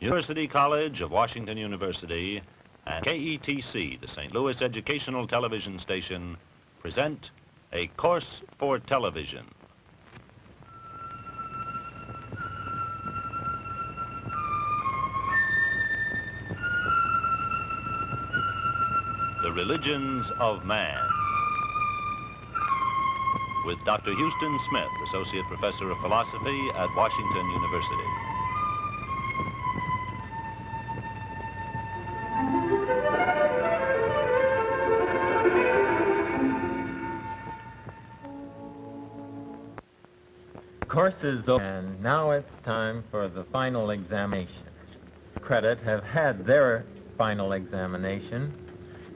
University College of Washington University and KETC, the St. Louis Educational Television Station, present A Course for Television. The Religions of Man, with Dr. Houston Smith, Associate Professor of Philosophy at Washington University. Course is over, and now it's time for the final examination. Credit have had their final examination,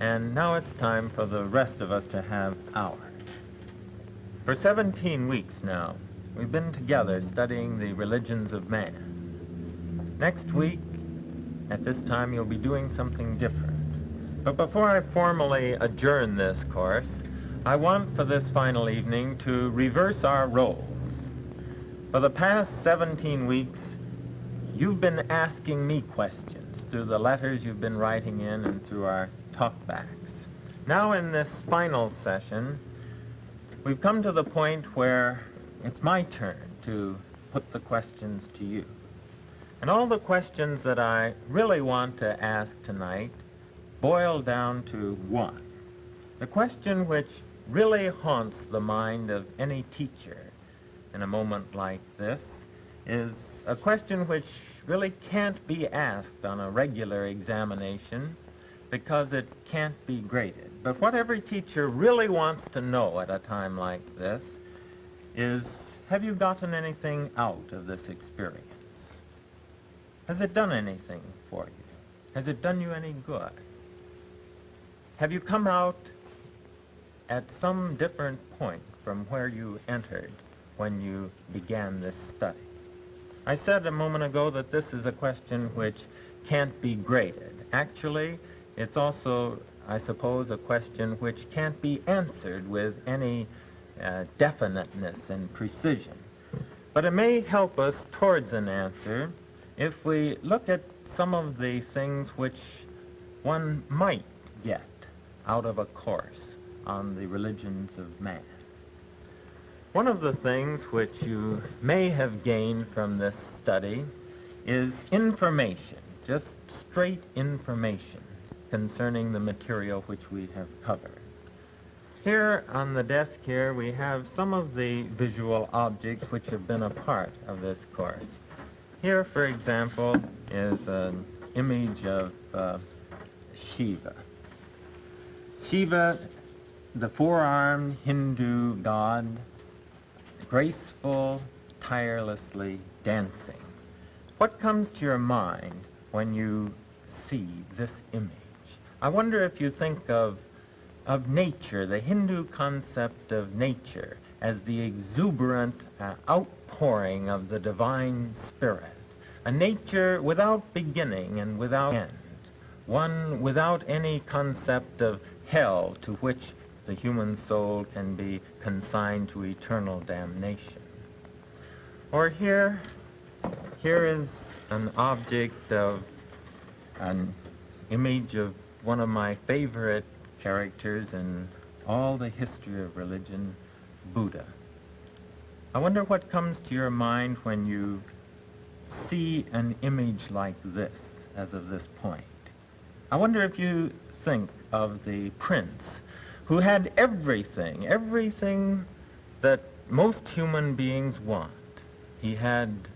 and now it's time for the rest of us to have ours. For 17 weeks now, we've been together studying the religions of man. Next week, at this time, you'll be doing something different. But before I formally adjourn this course, I want for this final evening to reverse our roles. For the past 17 weeks, you've been asking me questions through the letters you've been writing in and through our talkbacks. Now in this final session, we've come to the point where it's my turn to put the questions to you. And all the questions that I really want to ask tonight boil down to one. The question which really haunts the mind of any teacher in a moment like this is a question which really can't be asked on a regular examination because it can't be graded. But what every teacher really wants to know at a time like this is, have you gotten anything out of this experience? Has it done anything for you? Has it done you any good? Have you come out at some different point from where you entered when you began this study? I said a moment ago that this is a question which can't be graded. Actually, it's also, I suppose, a question which can't be answered with any definiteness and precision. But it may help us towards an answer if we look at some of the things which one might get out of a course on the religions of man. One of the things which you may have gained from this study is information, just straight information concerning the material which we have covered. Here on the desk here we have some of the visual objects which have been a part of this course. Here, for example, is an image of Shiva. Shiva, the four-armed Hindu god, graceful, tirelessly dancing. What comes to your mind when you see this image? I wonder if you think of nature, the Hindu concept of nature as the exuberant outpouring of the divine spirit, a nature without beginning and without end, one without any concept of hell to which the human soul can be consigned to eternal damnation. Or here is an object of an image of one of my favorite characters in all the history of religion, Buddha. I wonder what comes to your mind when you see an image like this, as of this point. I wonder if you think of the prince who had everything that most human beings want. He had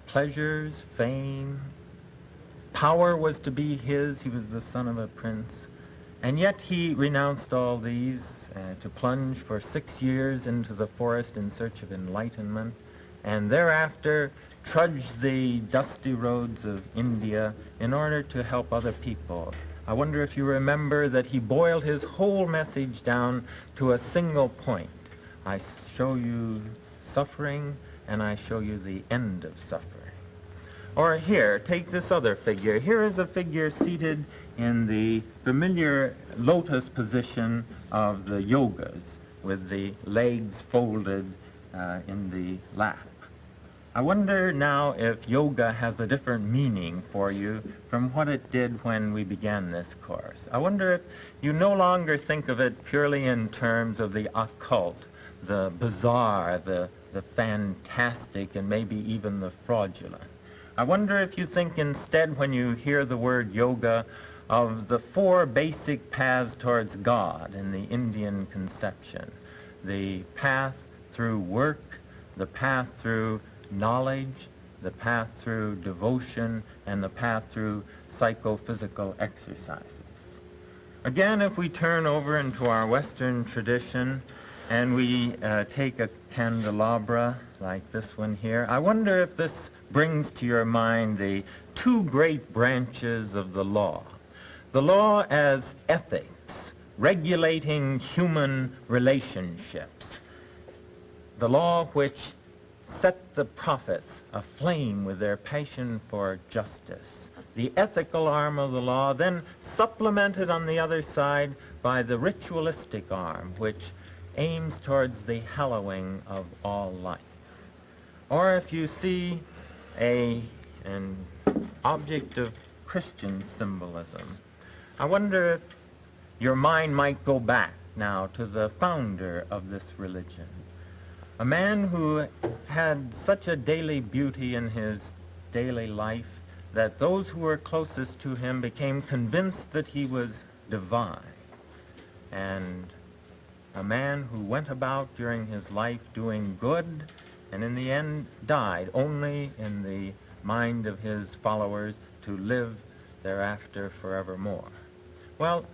pleasures, fame, power was to be his. He was the son of a prince. And yet he renounced all these to plunge for 6 years into the forest in search of enlightenment, and thereafter trudged the dusty roads of India in order to help other people. I wonder if you remember that he boiled his whole message down to a single point. I show you suffering, and I show you the end of suffering. Or here, take this other figure. Here is a figure seated in the familiar lotus position of the yogas, with the legs folded in the lap. I wonder now if yoga has a different meaning for you from what it did when we began this course. I wonder if you no longer think of it purely in terms of the occult, the bizarre, the fantastic, and maybe even the fraudulent. I wonder if you think instead, when you hear the word yoga, of the four basic paths towards God in the Indian conception: the path through work, the path through knowledge, the path through devotion, and the path through psychophysical exercises. Again, if we turn over into our Western tradition and we take a candelabra like this one here, I wonder if this brings to your mind the two great branches of the law. The law as ethics, regulating human relationships. The law which set the prophets aflame with their passion for justice. The ethical arm of the law, then supplemented on the other side by the ritualistic arm, which aims towards the hallowing of all life. Or if you see an object of Christian symbolism, I wonder if your mind might go back now to the founder of this religion, a man who had such a daily beauty in his daily life that those who were closest to him became convinced that he was divine, and a man who went about during his life doing good and in the end died only in the mind of his followers to live thereafter forevermore. Well,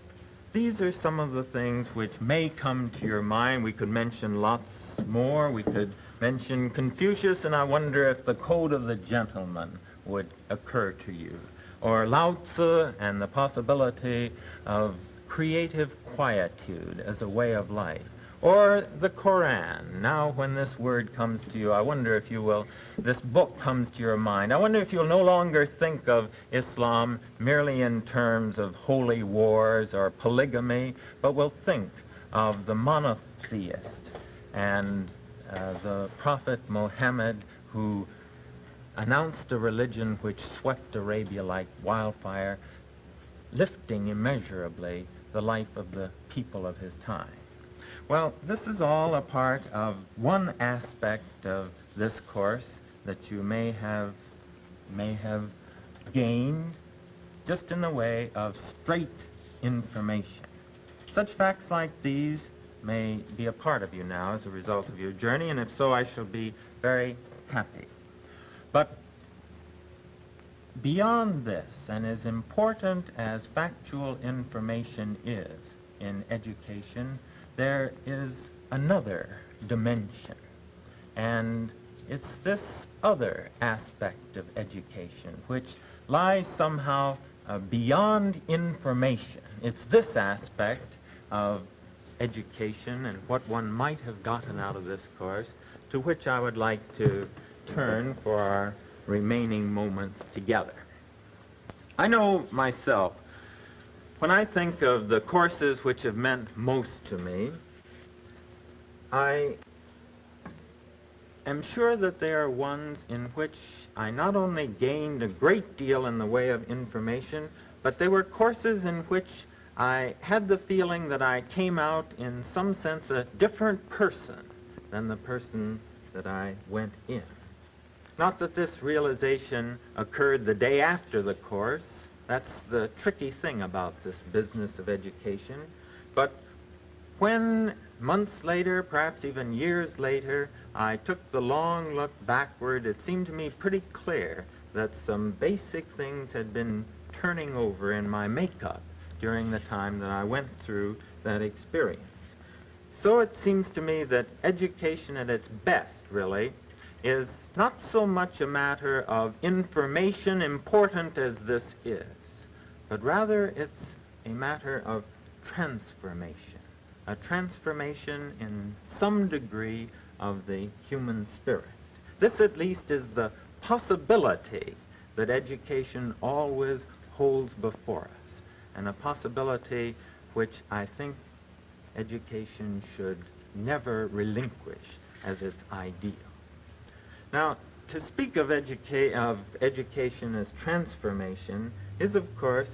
these are some of the things which may come to your mind. We could mention lots more. We could mention Confucius, and I wonder if the Code of the Gentleman would occur to you, or Lao Tzu and the possibility of creative quietude as a way of life, or the Koran. Now, when this word comes to you, I wonder if you will, this book comes to your mind. I wonder if you'll no longer think of Islam merely in terms of holy wars or polygamy, but will think of the monotheist and the Prophet Muhammad, who announced a religion which swept Arabia like wildfire, lifting immeasurably the life of the people of his time. Well, this is all a part of one aspect of this course that you may have gained just in the way of straight information. Such facts like these may be a part of you now as a result of your journey, and if so, I shall be very happy. But beyond this, and as important as factual information is in education, there is another dimension, and it's this other aspect of education which lies somehow beyond information. It's this aspect of education and what one might have gotten out of this course to which I would like to turn for our remaining moments together. I know myself, when I think of the courses which have meant most to me, I am sure that they are ones in which I not only gained a great deal in the way of information, but they were courses in which I had the feeling that I came out in some sense a different person than the person that I went in. Not that this realization occurred the day after the course. That's the tricky thing about this business of education. But when months later, perhaps even years later, I took the long look backward, it seemed to me pretty clear that some basic things had been turning over in my makeup during the time that I went through that experience. So it seems to me that education at its best, really, is not so much a matter of information, important as this is, but rather it's a matter of transformation, a transformation in some degree of the human spirit. This at least is the possibility that education always holds before us, and a possibility which I think education should never relinquish as its ideal. Now, to speak of education as transformation is, of course,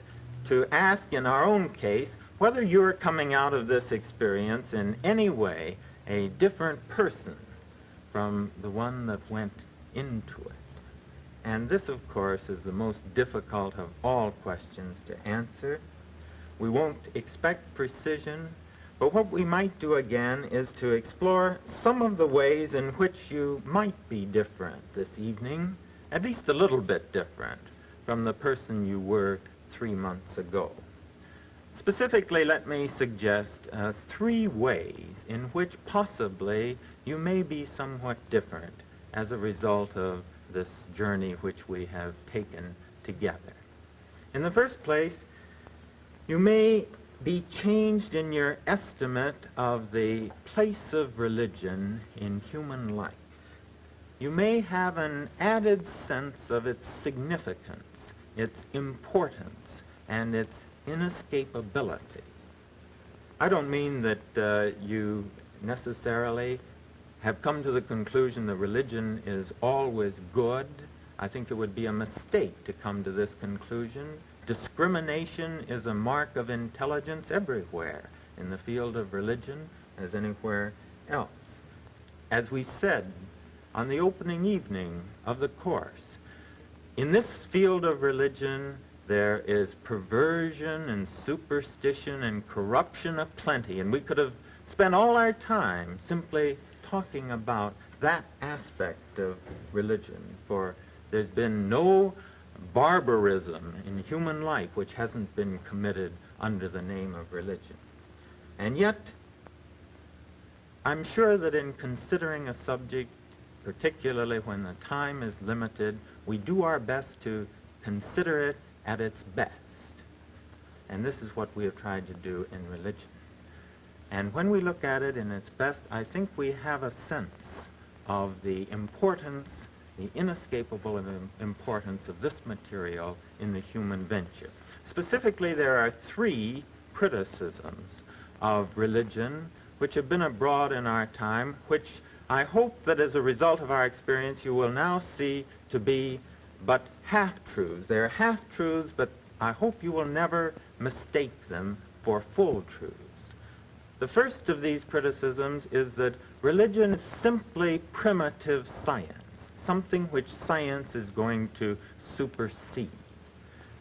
to ask in our own case whether you're coming out of this experience in any way a different person from the one that went into it. And this, of course, is the most difficult of all questions to answer. We won't expect precision, but what we might do again is to explore some of the ways in which you might be different this evening, at least a little bit different from the person you were 3 months ago. Specifically, let me suggest 3 ways in which possibly you may be somewhat different as a result of this journey which we have taken together. In the first place, you may be changed in your estimate of the place of religion in human life. You may have an added sense of its significance, its importance, and its inescapability. I don't mean that you necessarily have come to the conclusion that religion is always good. I think it would be a mistake to come to this conclusion. Discrimination is a mark of intelligence everywhere in the field of religion as anywhere else. As we said on the opening evening of the course, in this field of religion, there is perversion and superstition and corruption aplenty, and we could have spent all our time simply talking about that aspect of religion, for there's been no barbarism in human life which hasn't been committed under the name of religion. And yet, I'm sure that in considering a subject, particularly when the time is limited, we do our best to consider it at its best. And this is what we have tried to do in religion. And when we look at it in its best, I think we have a sense of the importance, the inescapable importance of this material in the human venture. Specifically, there are 3 criticisms of religion which have been abroad in our time, which I hope that as a result of our experience you will now see to be but half-truths. They're half-truths, but I hope you will never mistake them for full truths. The first of these criticisms is that religion is simply primitive science, something which science is going to supersede.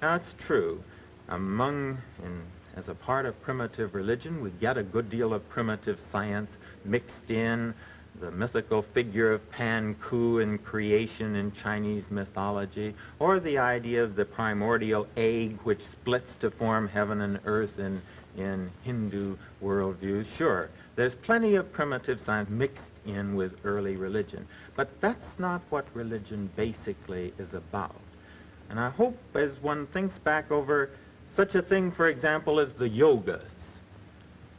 Now, it's true. As a part of primitive religion, we get a good deal of primitive science mixed in, the mythical figure of Pan-Ku in creation in Chinese mythology, or the idea of the primordial egg which splits to form heaven and earth in Hindu worldviews. Sure, there's plenty of primitive science mixed in with early religion, but that's not what religion basically is about. And I hope as one thinks back over such a thing, for example, as the yogas,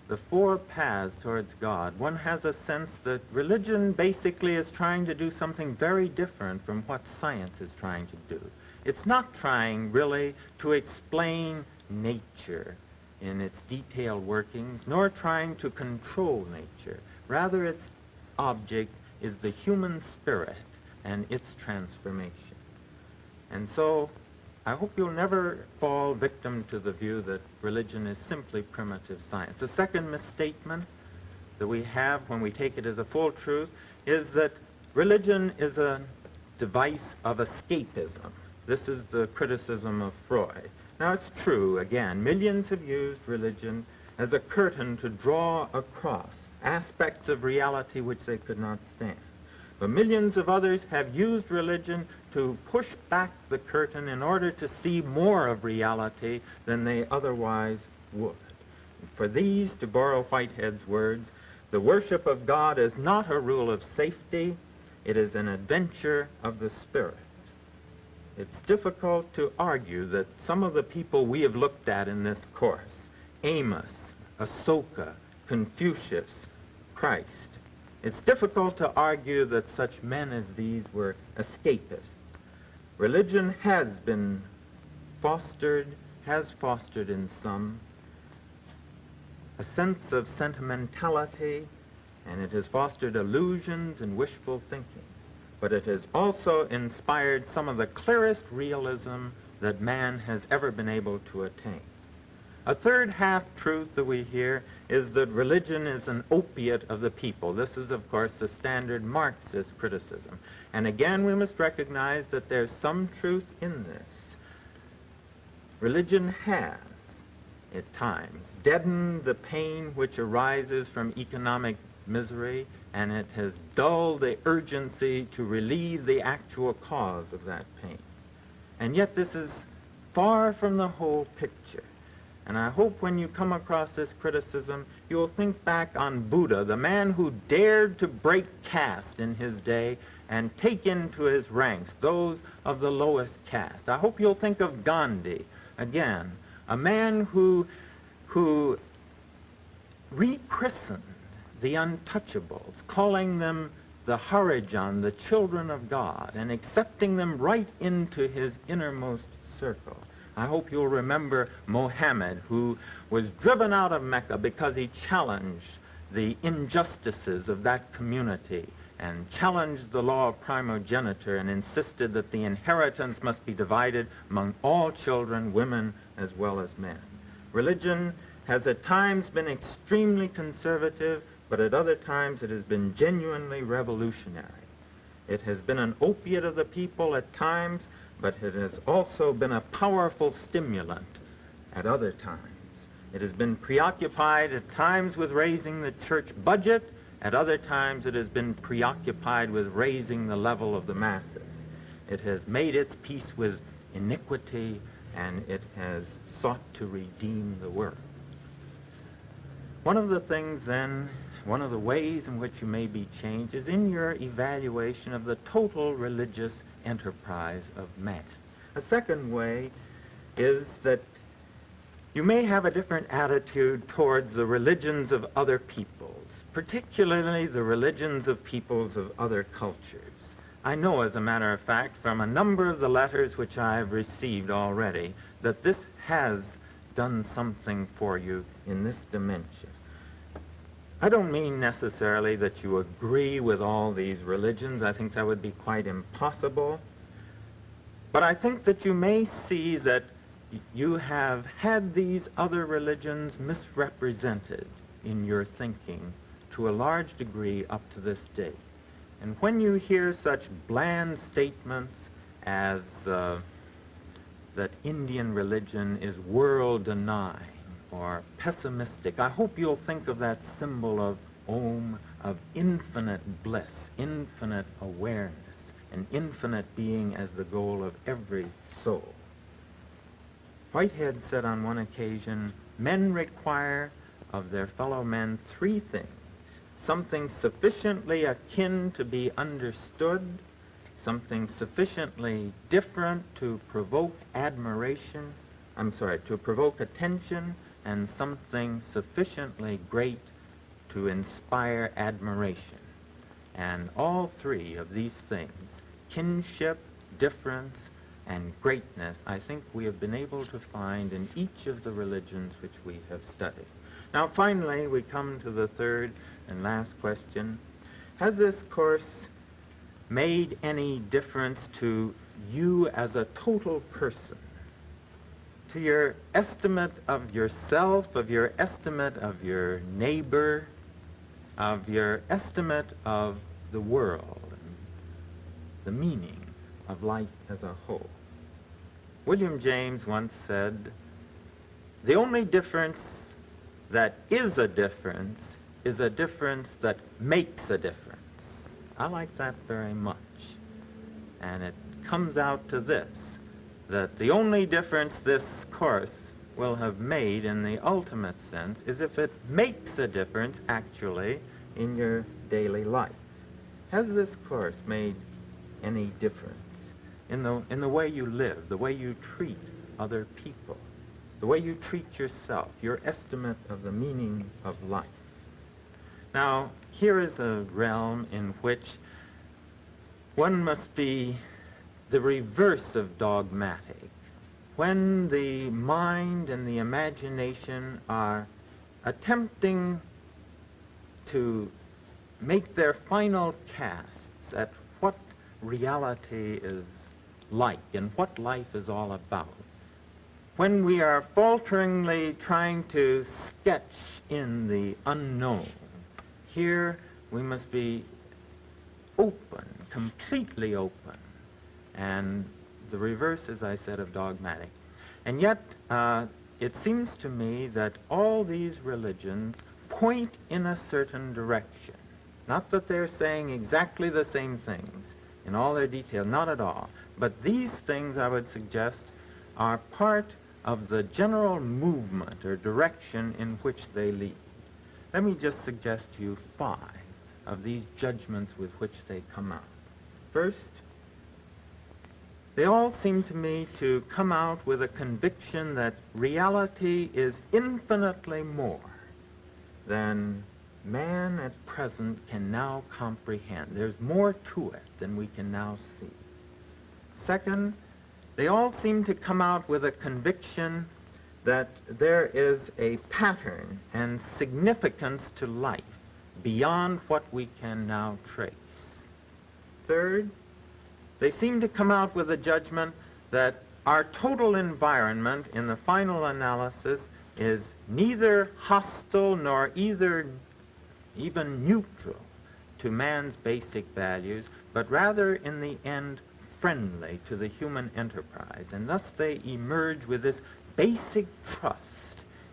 the 4 paths towards God, one has a sense that religion basically is trying to do something very different from what science is trying to do. It's not trying really to explain nature in its detailed workings, nor trying to control nature. Rather, its object is the human spirit and its transformation. And so, I hope you'll never fall victim to the view that religion is simply primitive science. The second misstatement that we have when we take it as a full truth is that religion is a device of escapism. This is the criticism of Freud. Now, it's true, again, millions have used religion as a curtain to draw across aspects of reality which they could not stand. But millions of others have used religion to push back the curtain in order to see more of reality than they otherwise would. For these, to borrow Whitehead's words, the worship of God is not a rule of safety, it is an adventure of the spirit. It's difficult to argue that some of the people we have looked at in this course, Amos, Ahsoka, Confucius, Christ, it's difficult to argue that such men as these were escapists. Religion has fostered in some a sense of sentimentality, and it has fostered illusions and wishful thinking. but it has also inspired some of the clearest realism that man has ever been able to attain. A third half-truth that we hear is that religion is an opiate of the people. This is, of course, the standard Marxist criticism. And again, we must recognize that there's some truth in this. Religion has, at times, deadened the pain which arises from economic misery, and it has dulled the urgency to relieve the actual cause of that pain. And yet this is far from the whole picture. And I hope when you come across this criticism, you'll think back on Buddha, the man who dared to break caste in his day and take into his ranks those of the lowest caste. I hope you'll think of Gandhi, again, a man who rechristened the untouchables, calling them the Harijan, the children of God, and accepting them right into his innermost circle. I hope you'll remember Mohammed, who was driven out of Mecca because he challenged the injustices of that community and challenged the law of primogeniture and insisted that the inheritance must be divided among all children, women as well as men. Religion has at times been extremely conservative, but at other times it has been genuinely revolutionary. It has been an opiate of the people at times, but it has also been a powerful stimulant at other times. It has been preoccupied at times with raising the church budget. At other times it has been preoccupied with raising the level of the masses. It has made its peace with iniquity, and it has sought to redeem the world. One of the things then, one of the ways in which you may be changed is in your evaluation of the total religious enterprise of man. A second way is that you may have a different attitude towards the religions of other peoples, particularly the religions of peoples of other cultures. I know, as a matter of fact, from a number of the letters which I have received already, that this has done something for you in this dimension. I don't mean necessarily that you agree with all these religions. I think that would be quite impossible. But I think that you may see that you have had these other religions misrepresented in your thinking to a large degree up to this day. And when you hear such bland statements as that Indian religion is world-denying or pessimistic, I hope you'll think of that symbol of Om, of infinite bliss, infinite awareness, an infinite being as the goal of every soul. Whitehead said on one occasion, men require of their fellow men three things: something sufficiently akin to be understood, something sufficiently different to provoke to provoke attention, and something sufficiently great to inspire admiration. And all three of these things, kinship, difference, and greatness, I think we have been able to find in each of the religions which we have studied. Now, finally, we come to the third and last question. Has this course made any difference to you as a total person? To your estimate of yourself, of your estimate of your neighbor, of your estimate of the world, and the meaning of life as a whole? William James once said, "The only difference that is a difference that makes a difference." I like that very much. And it comes out to this, that the only difference this course will have made in the ultimate sense is if it makes a difference actually in your daily life. Has this course made any difference in the way you live, the way you treat other people, the way you treat yourself, your estimate of the meaning of life? Now, here is a realm in which one must be the reverse of dogmatic. When the mind and the imagination are attempting to make their final casts at what reality is like and what life is all about, when we are falteringly trying to sketch in the unknown, here we must be open, completely open, and the reverse, as I said, of dogmatic. And yet, it seems to me that all these religions point in a certain direction. Not that they're saying exactly the same things in all their detail, not at all. But these things, I would suggest, are part of the general movement or direction in which they lead. Let me just suggest to you 5 of these judgments with which they come out. First, they all seem to me to come out with a conviction that reality is infinitely more than man at present can now comprehend. There's more to it than we can now see. Second, they all seem to come out with a conviction that there is a pattern and significance to life beyond what we can now trace. Third, they seem to come out with a judgment that our total environment in the final analysis is neither hostile nor even neutral to man's basic values, but rather in the end friendly to the human enterprise. And thus they emerge with this basic trust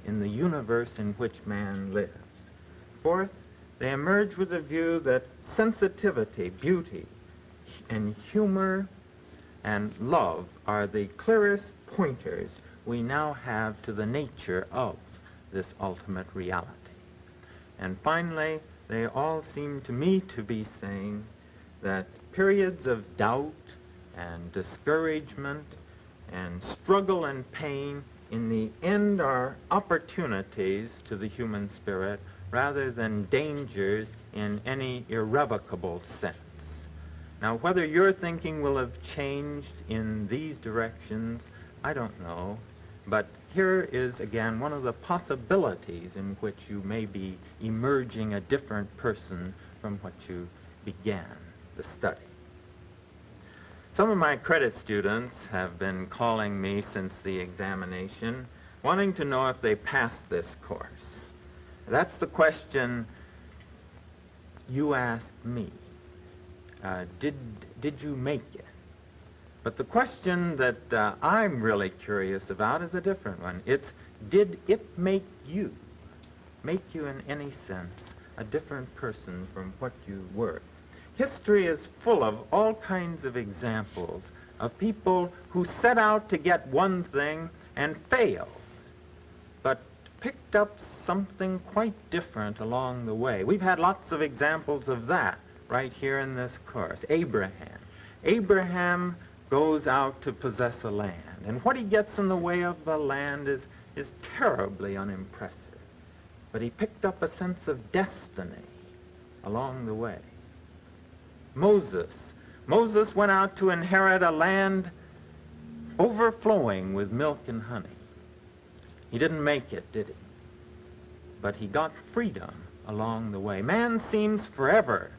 in the universe in which man lives. Fourth, they emerge with the view that sensitivity, beauty, and humor and love are the clearest pointers we now have to the nature of this ultimate reality. And finally, they all seem to me to be saying that periods of doubt and discouragement and struggle and pain in the end are opportunities to the human spirit rather than dangers in any irrevocable sense. Now, whether your thinking will have changed in these directions, I don't know, but here is again one of the possibilities in which you may be emerging a different person from what you began the study. Some of my credit students have been calling me since the examination, wanting to know if they passed this course. That's the question you asked me. Did you make it? But the question that I'm really curious about is a different one. It's, did it make you in any sense a different person from what you were? History is full of all kinds of examples of people who set out to get one thing and failed, but picked up something quite different along the way. We've had lots of examples of that right here in this course. Abraham goes out to possess a land, and what he gets in the way of the land is terribly unimpressive. But he picked up a sense of destiny along the way. Moses went out to inherit a land overflowing with milk and honey. He didn't make it, did he? But he got freedom along the way. Man seems forever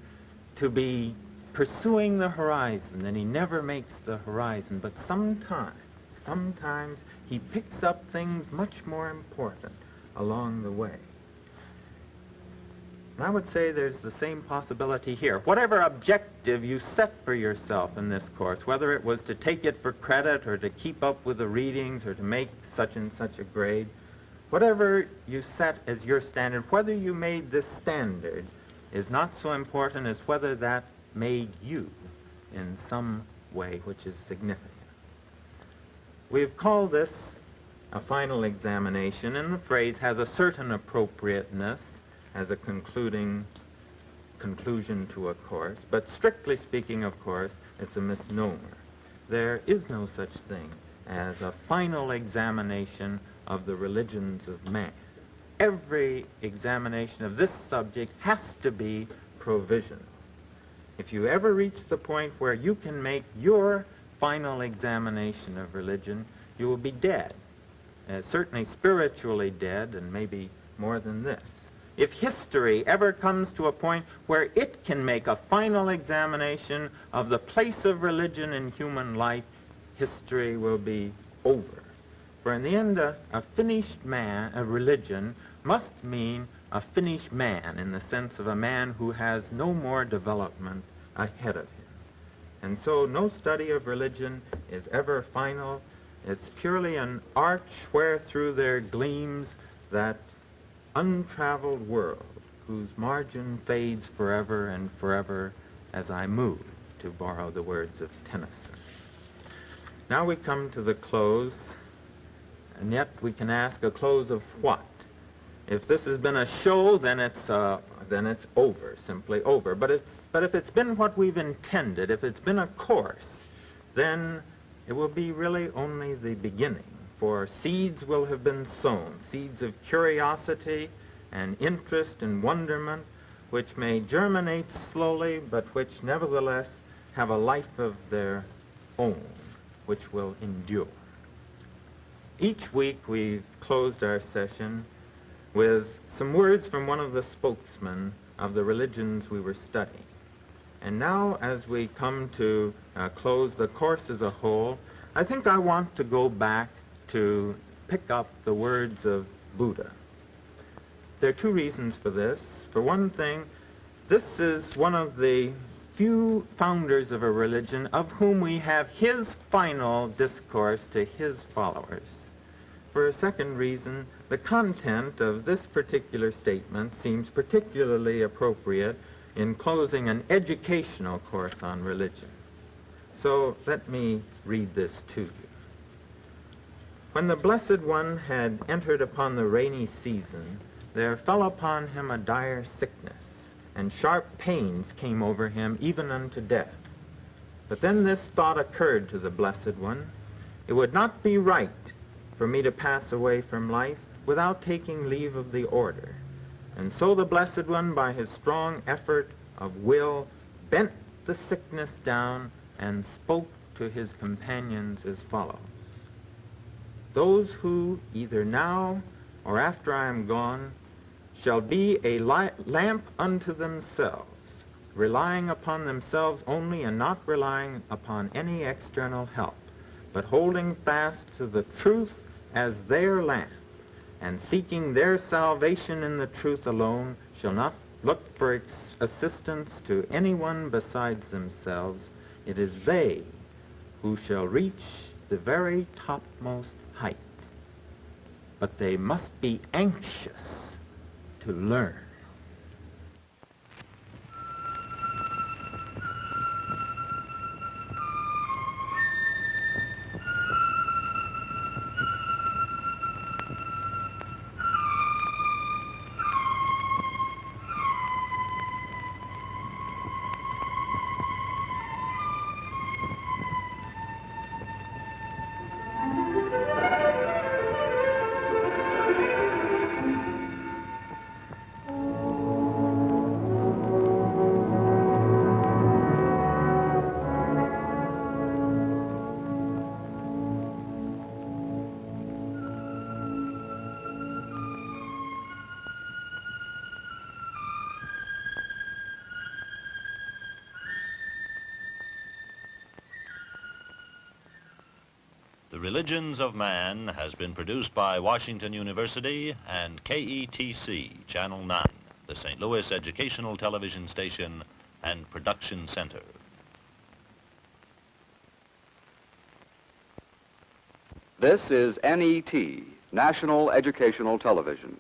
to be pursuing the horizon, and he never makes the horizon, but sometimes he picks up things much more important along the way. And I would say there's the same possibility here. Whatever objective you set for yourself in this course, whether it was to take it for credit or to keep up with the readings or to make such and such a grade, whatever you set as your standard, whether you made this standard is not so important as whether that made you in some way which is significant. We've called this a final examination, and the phrase has a certain appropriateness as a conclusion to a course, but strictly speaking, of course, it's a misnomer. There is no such thing as a final examination of the religions of man. Every examination of this subject has to be provisional. If you ever reach the point where you can make your final examination of religion, you will be dead, certainly spiritually dead, and maybe more than this. if history ever comes to a point where it can make a final examination of the place of religion in human life, history will be over. For in the end, a finished man, a religion, must mean a finished man in the sense of a man who has no more development ahead of him. And so no study of religion is ever final. It's purely an arch where through there gleams that untraveled world whose margin fades forever and forever as I move, to borrow the words of Tennyson. Now we come to the close, and yet we can ask, a close of what? If this has been a show, then it's over, simply over. But if it's been what we've intended, if it's been a course, then it will be really only the beginning, for seeds will have been sown, seeds of curiosity and interest and wonderment, which may germinate slowly, but which nevertheless have a life of their own, which will endure. Each week we've closed our session with some words from one of the spokesmen of the religions we were studying. And now, as we come to close the course as a whole, I think I want to go back to pick up the words of Buddha. There are two reasons for this. For one thing, this is one of the few founders of a religion of whom we have his final discourse to his followers. For a second reason, the content of this particular statement seems particularly appropriate in closing an educational course on religion. So let me read this to you. When the Blessed One had entered upon the rainy season, there fell upon him a dire sickness, and sharp pains came over him even unto death. But then this thought occurred to the Blessed One: it would not be right for me to pass away from life without taking leave of the order. And so the Blessed One, by his strong effort of will, bent the sickness down and spoke to his companions as follows: those who, either now or after I am gone, shall be a lamp unto themselves, relying upon themselves only and not relying upon any external help, but holding fast to the truth as their lamp, and seeking their salvation in the truth alone, shall not look for assistance to anyone besides themselves. It is they who shall reach the very topmost height. But they must be anxious to learn. The Religions of Man has been produced by Washington University and KETC, Channel 9, the St. Louis Educational Television Station and Production Center. This is NET, National Educational Television.